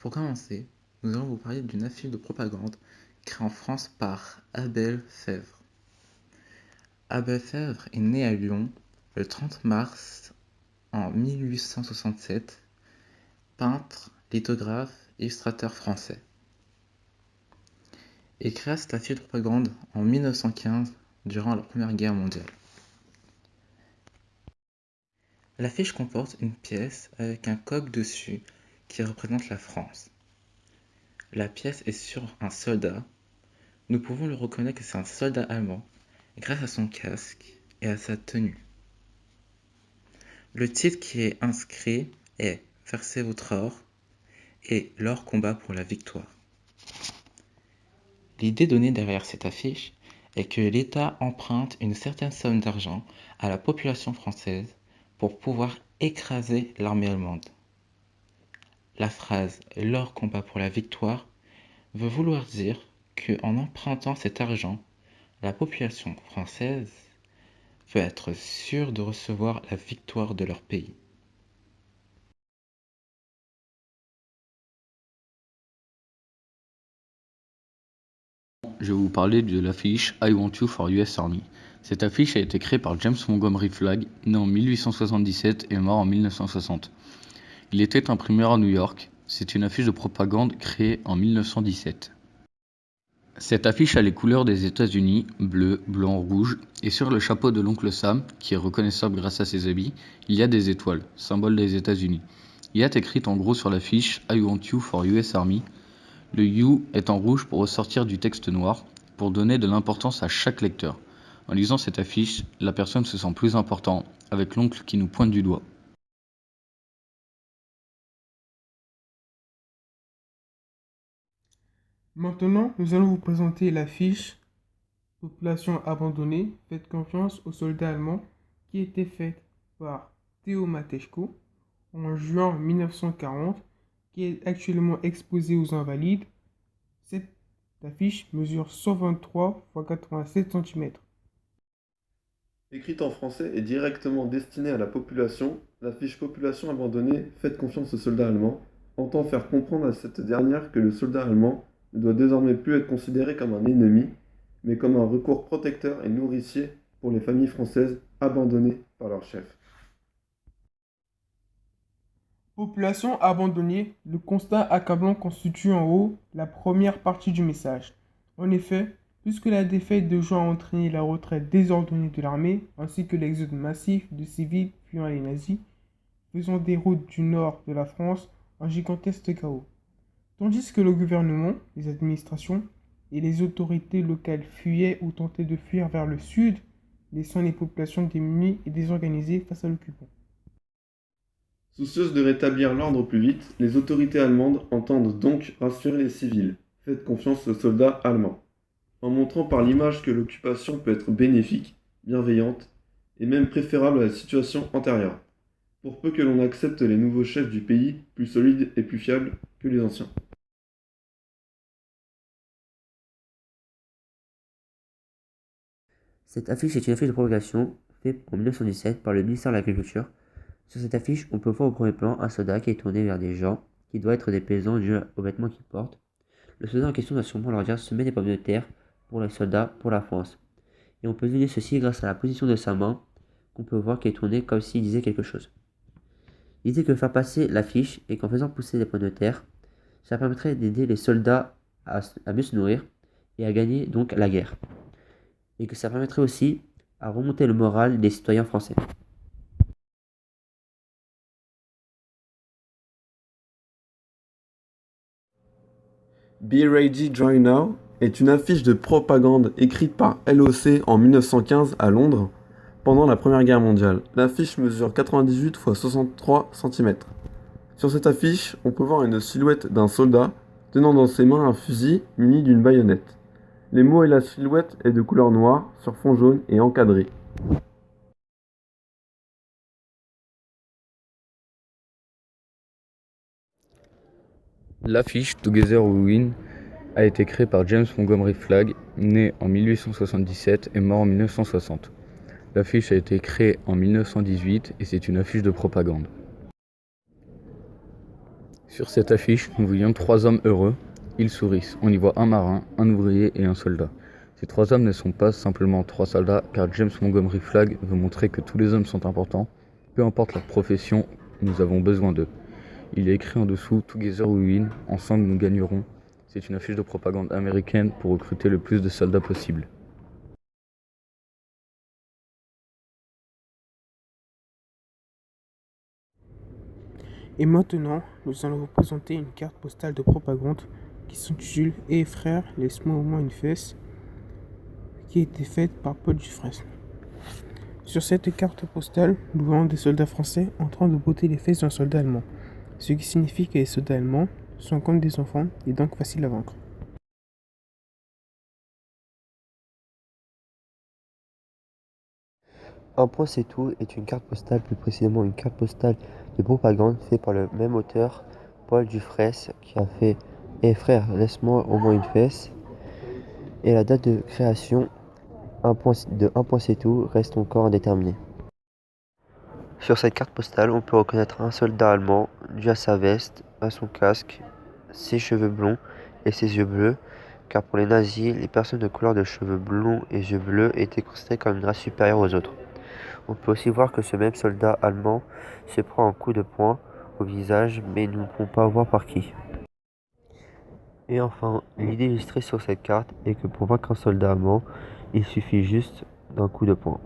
Pour commencer, nous allons vous parler d'une affiche de propagande créée en France par Abel Febvre. Abel Febvre est né à Lyon le 30 mars en 1867, peintre, lithographe, illustrateur français. Il créa cette affiche de propagande en 1915 durant la Première Guerre mondiale. L'affiche comporte une pièce avec un coq dessus qui représente la France. La pièce est sur un soldat. Nous pouvons le reconnaître que c'est un soldat allemand grâce à son casque et à sa tenue. Le titre qui est inscrit est Versez votre or et l'or combat pour la victoire. L'idée donnée derrière cette affiche est que l'État emprunte une certaine somme d'argent à la population française pour pouvoir écraser l'armée allemande. La phrase l'or combat pour la victoire veut vouloir dire qu'en empruntant cet argent, la population française veut être sûre de recevoir la victoire de leur pays. Je vais vous parler de l'affiche I Want You for US Army. Cette affiche a été créée par James Montgomery Flagg, né en 1877 et mort en 1960. Il était imprimeur à New York. C'est une affiche de propagande créée en 1917. Cette affiche a les couleurs des États-Unis, bleu, blanc, rouge, et sur le chapeau de l'oncle Sam, qui est reconnaissable grâce à ses habits, il y a des étoiles, symbole des États-Unis. Il y a écrit en gros sur l'affiche I Want You for US Army. Le U est en rouge pour ressortir du texte noir, pour donner de l'importance à chaque lecteur. En lisant cette affiche, la personne se sent plus important, avec l'oncle qui nous pointe du doigt. Maintenant, nous allons vous présenter l'affiche Population abandonnée, faites confiance aux soldats allemands qui a été faite par Theo Matejko en juin 1940, qui est actuellement exposée aux Invalides. Cette affiche mesure 123 x 87 cm. Écrite en français et directement destinée à la population, l'affiche Population abandonnée, faites confiance aux soldats allemands entend faire comprendre à cette dernière que le soldat allemand ne doit désormais plus être considéré comme un ennemi, mais comme un recours protecteur et nourricier pour les familles françaises abandonnées par leur chef. Population abandonnée, le constat accablant constitue en haut la première partie du message. En effet, puisque la défaite de juin a entraîné la retraite désordonnée de l'armée, ainsi que l'exode massif de civils fuyant les nazis, faisant des routes du nord de la France un gigantesque chaos. Tandis que le gouvernement, les administrations et les autorités locales fuyaient ou tentaient de fuir vers le sud, laissant les populations démunies et désorganisées face à l'occupant. Soucieuses de rétablir l'ordre au plus vite, les autorités allemandes entendent donc rassurer les civils. Faites confiance aux soldats allemands. En montrant par l'image que l'occupation peut être bénéfique, bienveillante et même préférable à la situation antérieure, pour peu que l'on accepte les nouveaux chefs du pays plus solides et plus fiables que les anciens. Cette affiche est une affiche de propagation faite en 1917 par le ministère de l'Agriculture. Sur cette affiche, on peut voir au premier plan un soldat qui est tourné vers des gens qui doivent être des paysans dus aux vêtements qu'ils portent. Le soldat en question doit sûrement leur dire semer des pommes de terre pour les soldats, pour la France. Et on peut deviner ceci grâce à la position de sa main, qu'on peut voir qui est tournée comme s'il disait quelque chose. L'idée que faire passer l'affiche est qu'en faisant pousser des pommes de terre, ça permettrait d'aider les soldats à mieux se nourrir et à gagner donc la guerre. Et que ça permettrait aussi à remonter le moral des citoyens français. Be Ready Join Now est une affiche de propagande écrite par LOC en 1915 à Londres pendant la Première Guerre mondiale. L'affiche mesure 98 x 63 cm. Sur cette affiche, on peut voir une silhouette d'un soldat tenant dans ses mains un fusil muni d'une baïonnette. Les mots et la silhouette est de couleur noire sur fond jaune et encadré. L'affiche Together We Win a été créée par James Montgomery Flagg, né en 1877 et mort en 1960. L'affiche a été créée en 1918 et c'est une affiche de propagande. Sur cette affiche, nous voyons 3 hommes heureux. Ils sourissent. On y voit un marin, un ouvrier et un soldat. Ces 3 hommes ne sont pas simplement 3 soldats, car James Montgomery Flagg veut montrer que tous les hommes sont importants. Peu importe leur profession, nous avons besoin d'eux. Il est écrit en dessous « Together we win »,« Ensemble nous gagnerons ». C'est une affiche de propagande américaine pour recruter le plus de soldats possible. Et maintenant, nous allons vous présenter une carte postale de propagande qui s'intitule « Et frères, laisse-moi au moins une fesse » qui a été faite par Paul Dufresne. Sur cette carte postale, nous voyons des soldats français en train de botter les fesses d'un soldat allemand, ce qui signifie que les soldats allemands sont comme des enfants et donc faciles à vaincre. Un point c'est tout est une carte postale, plus précisément une carte postale de propagande faite par le même auteur, Paul Dufresne, qui a fait « Eh frère, laisse-moi au moins une fesse ». Et la date de création un point c'est tout reste encore indéterminée. Sur cette carte postale, on peut reconnaître un soldat allemand dû à sa veste, à son casque, ses cheveux blonds et ses yeux bleus, car pour les nazis, les personnes de couleur de cheveux blonds et yeux bleus étaient considérées comme une race supérieure aux autres. On peut aussi voir que ce même soldat allemand se prend un coup de poing au visage, mais nous ne pouvons pas voir par qui. Et enfin, l'idée illustrée sur cette carte est que pour vaincre un soldat allemand, il suffit juste d'un coup de poing.